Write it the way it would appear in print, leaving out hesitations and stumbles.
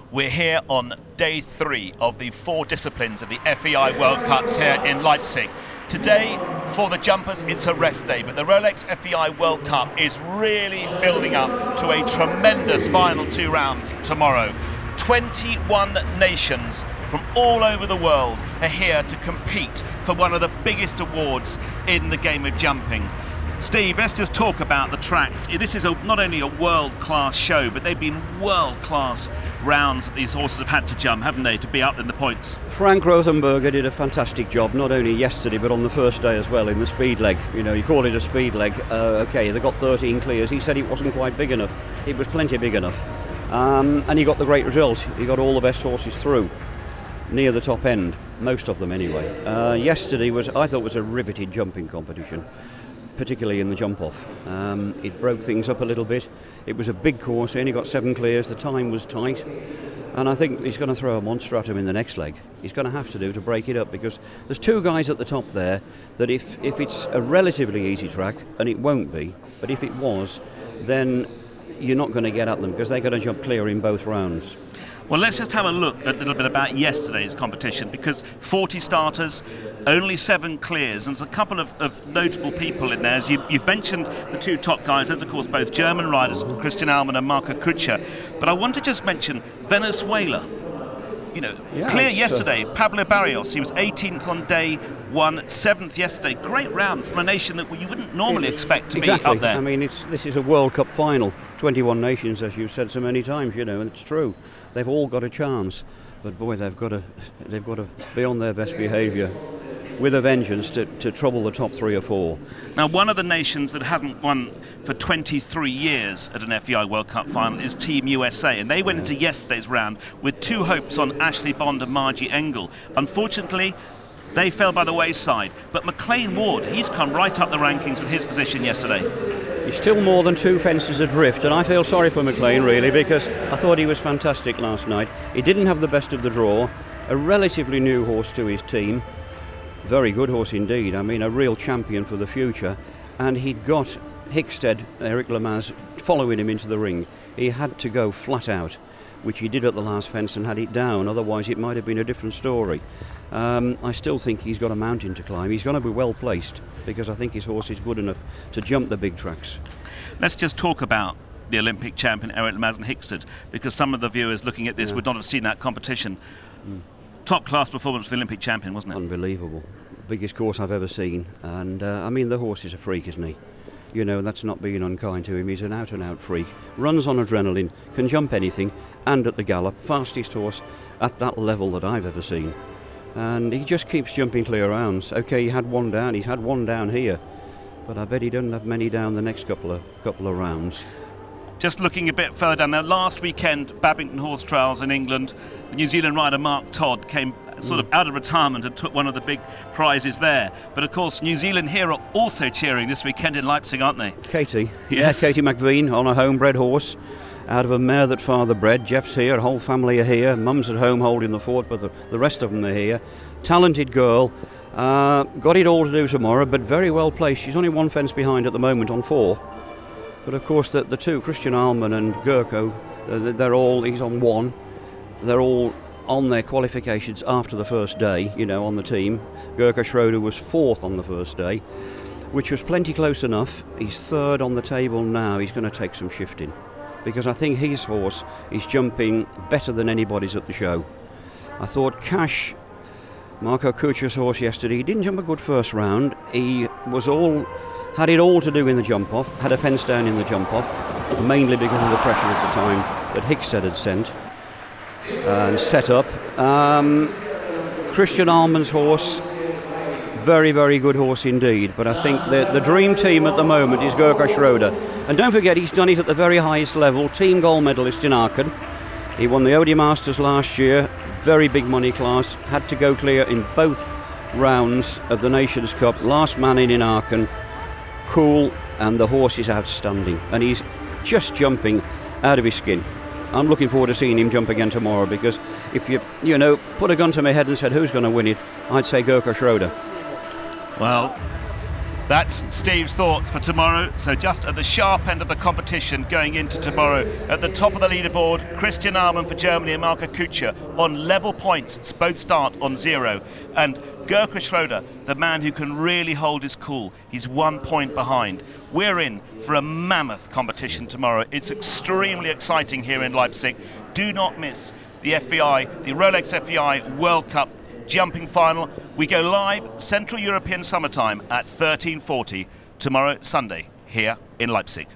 We're here on day 3 of the 4 disciplines of the FEI World Cups here in Leipzig. Today, for the jumpers, it's a rest day, but the Rolex FEI World Cup is really building up to a tremendous final 2 rounds tomorrow. 21 nations from all over the world are here to compete for one of the biggest awards in the game of jumping. Steve, let's just talk about the tracks. This is not only a world-class show, but they've been world-class rounds that these horses have had to jump, haven't they, to be up in the points? Frank Rothenberger did a fantastic job, not only yesterday, but on the first day as well, in the speed leg. You know, you call it a speed leg. OK, they got 13 clears. He said it wasn't quite big enough. It was plenty big enough. And he got the great result. He got all the best horses through, near the top end, most of them anyway. Yesterday I thought was a riveted jumping competition, particularly in the jump off. It broke things up a little bit. It was a big course. He only got 7 clears. The time was tight, and I think he's going to throw a monster at him in the next leg. He's going to have to do to break it up, because there's 2 guys at the top there that if it's a relatively easy track, and it won't be, but if it was, then you're not going to get at them, because they're going to jump clear in both rounds. Well, let's just have a look at a little bit about yesterday's competition, because 40 starters, only 7 clears, and there's a couple of notable people in there. As you've mentioned the 2 top guys, those of course both German riders, Christian Alman and Marco Kutscher. But I want to just mention Venezuela. You know, yeah, clear yesterday, Pablo Barrios, he was 18th on day 1, 7th yesterday. Great round from a nation that you wouldn't normally expect to be up there. I mean, this is a World Cup final, 21 nations, as you've said so many times, you know, and it's true. They've all got a chance, but boy, they've got to be on their best behaviour with a vengeance to trouble the top 3 or 4. Now, one of the nations that hasn't won for 23 years at an FEI World Cup final is Team USA, and they went into yesterday's round with 2 hopes on Ashley Bond and Margie Engel. Unfortunately, they fell by the wayside, but McLean Ward, he's come right up the rankings with his position yesterday. He's still more than 2 fences adrift, and I feel sorry for McLean really, because I thought he was fantastic last night. He didn't have the best of the draw, a relatively new horse to his team. Very good horse indeed, I mean a real champion for the future, and he'd got Hickstead, Eric Lamaze, following him into the ring. He had to go flat out, which he did at the last fence and had it down, otherwise it might have been a different story. I still think he's got a mountain to climb. He's going to be well placed, because I think his horse is good enough to jump the big tracks. Let's just talk about the Olympic champion Eric Lamaze and Hickstead, because some of the viewers looking at this would not have seen that competition. Top class performance for the Olympic champion, wasn't it? Unbelievable. Biggest course I've ever seen, and I mean, the horse is a freak, isn't he? You know, that's not being unkind to him. He's an out-and-out freak. Runs on adrenaline, can jump anything, and at the gallop, fastest horse at that level that I've ever seen. And he just keeps jumping clear rounds. OK, he had 1 down. He's had 1 down here, but I bet he doesn't have many down the next couple of rounds. Just looking a bit further down there, last weekend, Babington Horse Trials in England, the New Zealand rider Mark Todd came sort of out of retirement and took one of the big prizes there. But of course, New Zealand here are also cheering this weekend in Leipzig, aren't they? Katie. Yes. Yeah, Katie McVean on a homebred horse, out of a mare that father bred. Jeff's here, whole family are here. Mum's at home holding the fort, but the rest of them are here. Talented girl. Got it all to do tomorrow, but very well placed. She's only 1 fence behind at the moment on 4. But of course, the 2, Christian Alman and Gurko, he's on 1. They're all on their qualifications after the first day, you know, on the team. Gurko Schroeder was 4th on the first day, which was plenty close enough. He's 3rd on the table now. He's going to take some shifting, because I think his horse is jumping better than anybody's at the show. I thought Cash, Marco Kutscher's horse yesterday, he didn't jump a good first round. He had it all to do in the jump off, had a fence down in the jump off, mainly because of the pressure at the time that Hickstead had sent and set up. Christian Alman's horse, very, very good horse indeed, but I think the dream team at the moment is Gurko Schroeder. And don't forget, he's done it at the very highest level, team gold medalist in Aachen. He won the Audi Masters last year, very big money class, had to go clear in both rounds of the Nations Cup, last man in Aachen. Cool, and the horse is outstanding, and he's just jumping out of his skin. I'm looking forward to seeing him jump again tomorrow, because if you know, put a gun to my head and said who's going to win it, I'd say Gurko Schroeder. Well, That's Steve's thoughts for tomorrow. So just at the sharp end of the competition going into tomorrow, at the top of the leaderboard, Christian Arman for Germany and Marco Kutscher on level points, both start on 0. And Gerke Schroeder, the man who can really hold his cool, he's 1 point behind. We're in for a mammoth competition tomorrow. It's extremely exciting here in Leipzig. Do not miss the FEI, the Rolex FEI World Cup jumping final. We go live Central European summertime at 13:40 tomorrow, Sunday, here in Leipzig.